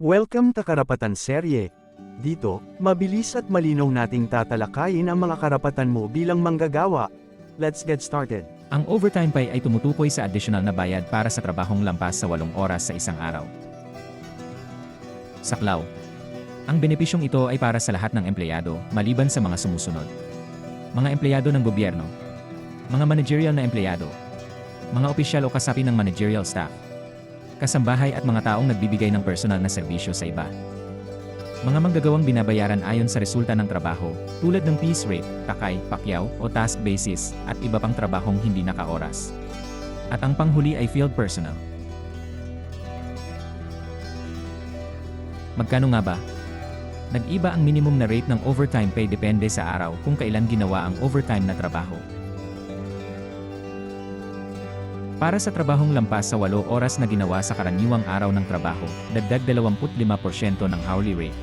Welcome sa Karapatan Serye. Dito, mabilis at malinaw nating tatalakayin ang mga karapatan mo bilang manggagawa. Let's get started. Ang overtime pay ay tumutukoy sa additional na bayad para sa trabahong lampas sa 8 oras sa isang araw. Saklaw. Ang benepisyong ito ay para sa lahat ng empleyado, maliban sa mga sumusunod. Mga empleyado ng gobyerno, mga managerial na empleyado, mga opisyal o kasapi ng managerial staff, kasambahay at mga taong nagbibigay ng personal na serbisyo sa iba. Mga manggagawang binabayaran ayon sa resulta ng trabaho, tulad ng piece rate, takay, pakyaw, o task basis, at iba pang trabahong hindi naka-oras. At ang panghuli ay field personnel. Magkano nga ba? Nag-iba ang minimum na rate ng overtime pay depende sa araw kung kailan ginawa ang overtime na trabaho. Para sa trabahong lampas sa 8 oras na ginawa sa karaniwang araw ng trabaho, dagdag 25% ng hourly rate.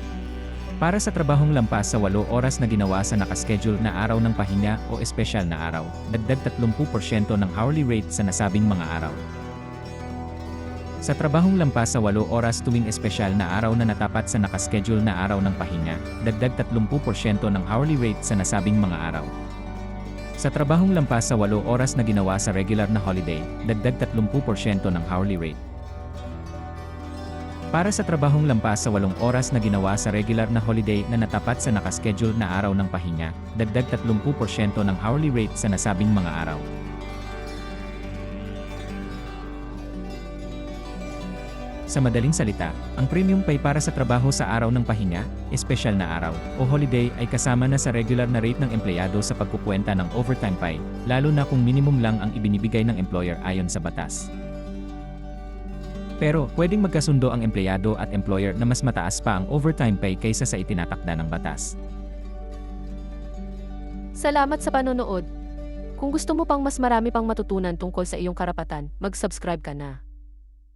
Para sa trabahong lampas sa 8 oras na ginawa sa nakaschedule na araw ng pahinga o espesyal na araw, dagdag 30% ng hourly rate sa nasabing mga araw. Sa trabahong lampas sa 8 oras tuwing espesyal na araw na natapat sa nakaschedule na araw ng pahinga, dagdag 30% ng hourly rate sa nasabing mga araw. Sa trabahong lampas sa 8 oras na ginawa sa regular na holiday, dagdag 30% ng hourly rate. Para sa trabahong lampas sa 8 oras na ginawa sa regular na holiday na natapat sa nakaschedule na araw ng pahinga, dagdag 30% ng hourly rate sa nasabing mga araw. Sa madaling salita, ang premium pay para sa trabaho sa araw ng pahinga, espesyal na araw, o holiday ay kasama na sa regular na rate ng empleyado sa pagkukuwenta ng overtime pay, lalo na kung minimum lang ang ibinibigay ng employer ayon sa batas. Pero, pwedeng magkasundo ang empleyado at employer na mas mataas pa ang overtime pay kaysa sa itinatakda ng batas. Salamat sa panonood. Kung gusto mo pang mas marami pang matutunan tungkol sa iyong karapatan, mag-subscribe ka na.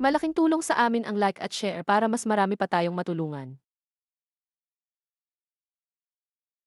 Malaking tulong sa amin ang like at share para mas marami pa tayong matulungan.